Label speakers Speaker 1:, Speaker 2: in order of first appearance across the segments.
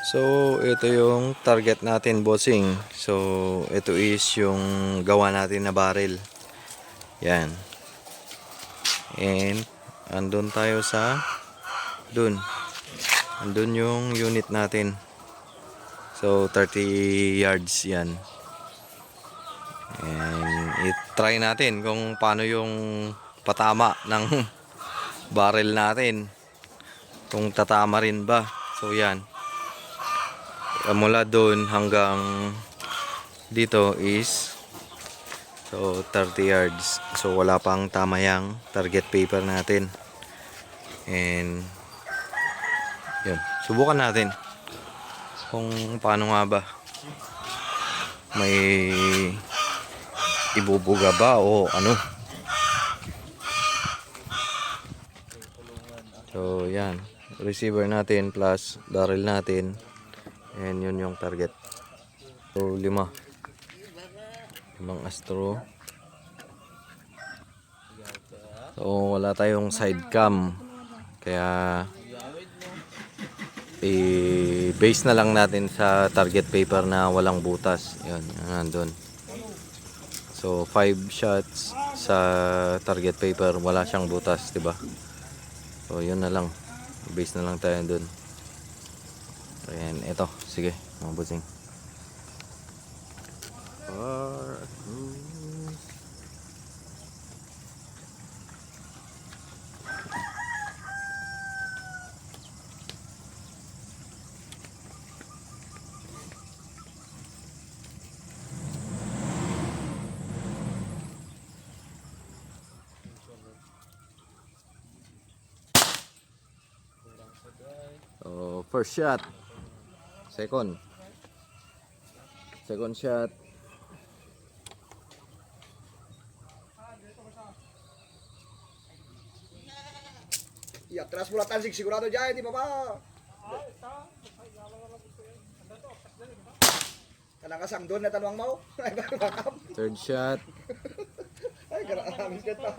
Speaker 1: So, ito yung target natin, bossing. So, ito is yung gawa natin na barrel. Yan. And, andun tayo sa dun. Andun yung unit natin. So, 30 yards yan. And, i-try natin kung paano yung patama ng barrel natin. Kung tatama rin ba. So, yan. Mula doon hanggang dito is so 30 yards. So wala pang tama yung target paper natin. And yun, subukan natin kung paano nga ba, may ibubuga ba o ano. So yan, receiver natin plus barrel natin. And yun yung target. So 5 astro. So wala tayong side cam, kaya i-base na lang natin sa target paper na walang butas. Yan, nandun. So 5 shots sa target paper, wala siyang butas, 'di ba? So yun na lang. Base na lang tayo dun. Ayan, ito. Sige, mga busing. So, first shot. Second shot.
Speaker 2: Y atrás por la Tansig, sigurado ya, di papá. Kanang kasang doon na tanong mo. Ay, bakam.
Speaker 1: Third shot.
Speaker 2: Ay, karaamis ka to.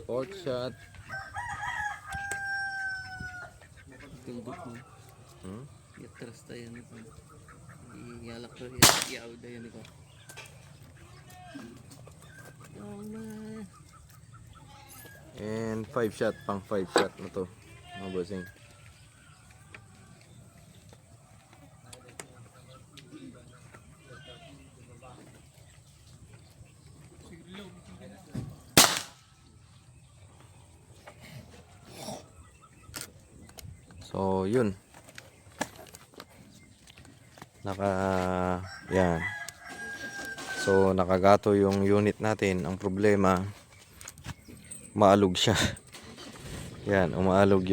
Speaker 1: Fourth shot.
Speaker 3: Tildok mo.
Speaker 1: Hmm?
Speaker 3: Yatras tayo nito. Iyalak ko iyaw tayo nito.
Speaker 1: And 5 shot, pang 5 shot na to, mga bossing. So yun, yan. So nakagato yung unit natin. Ang problema, maalog siya. Yan, umaalog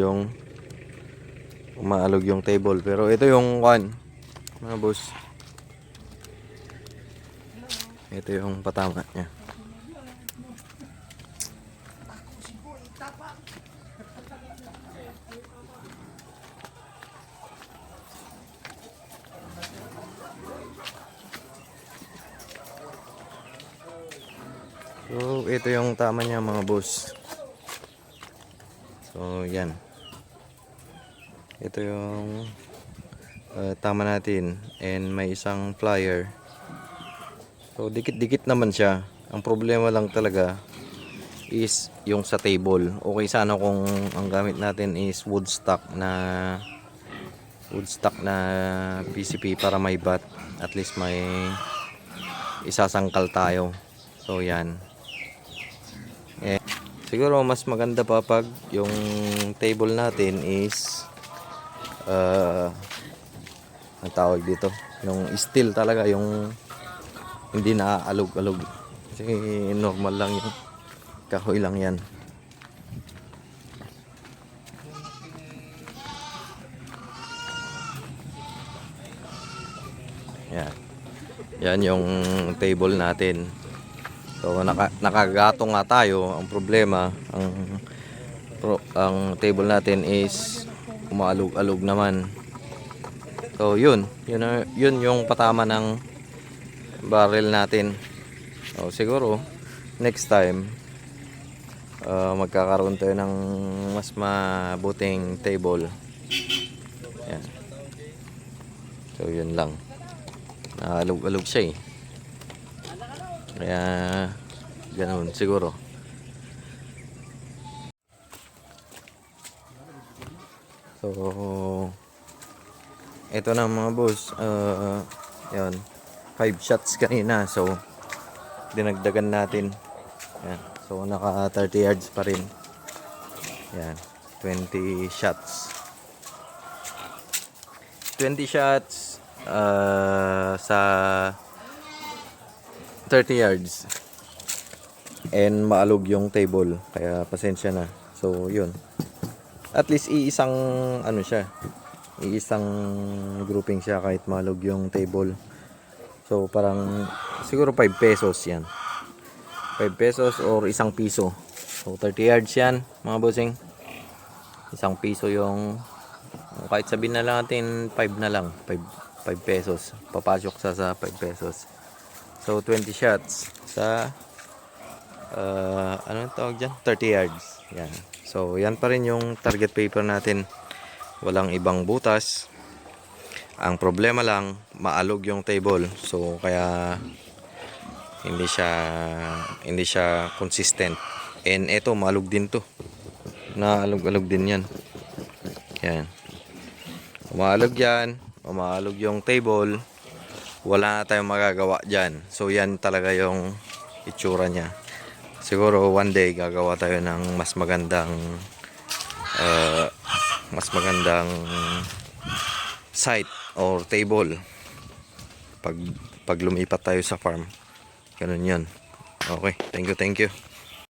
Speaker 1: yung table. Pero ito yung mga boss. Ito yung patama niya. So ito yung tama niya, mga boss. So yan, ito yung tama natin. And may isang plier. So dikit-dikit naman siya. Ang problema lang talaga is yung sa table. Okay sana kung ang gamit natin is wood stock na PCP para may bat. At least may isasangkal tayo. So yan. Siguro mas maganda pa pag yung table natin is ang tawag dito, yung steel talaga, yung hindi naaalog-alog. Kasi normal lang yung kahoy lang yan. Yan. Yan yung table natin. So nakagato nga tayo. Ang problema, ang table natin is umaalog-alog naman. So yun yung patama ng barrel natin. So siguro next time magkakaroon tayo ng mas mabuting table. Yan. So yun lang. Naalog-alog siya eh. Kaya ganoon siguro. So ito na mga boss. Yan. 5 shots kanina. So dinagdagan natin. Yan. So naka 30 yards pa rin. Yan. 20 shots. 20 shots sa 30 yards. And maalog yung table. Kaya pasensya na. So yun. At least iisang ano siya. Iisang grouping siya kahit maalog yung table. So parang siguro 5 pesos yan. 5 pesos or isang piso. So 30 yards yan mga bossing. Isang piso yung kahit sabihin na lang natin 5 na lang. 5 pesos. Papasok sa 5 pesos. So 20 shots sa ano tawag dyan? 30 yards. Yan. So yan pa rin yung target paper natin. Walang ibang butas. Ang problema lang maalog yung table. So kaya hindi siya consistent. And eto maalog din to. Naalog-alog din yan. Yan. Umaalog yan. Umaalog yung table. Wala na tayong magagawa dyan. So yan talaga yung itsura niya. Siguro one day gagawa tayo ng mas magandang site or table pag lumipat tayo sa farm. Ganun yun. Okay, thank you.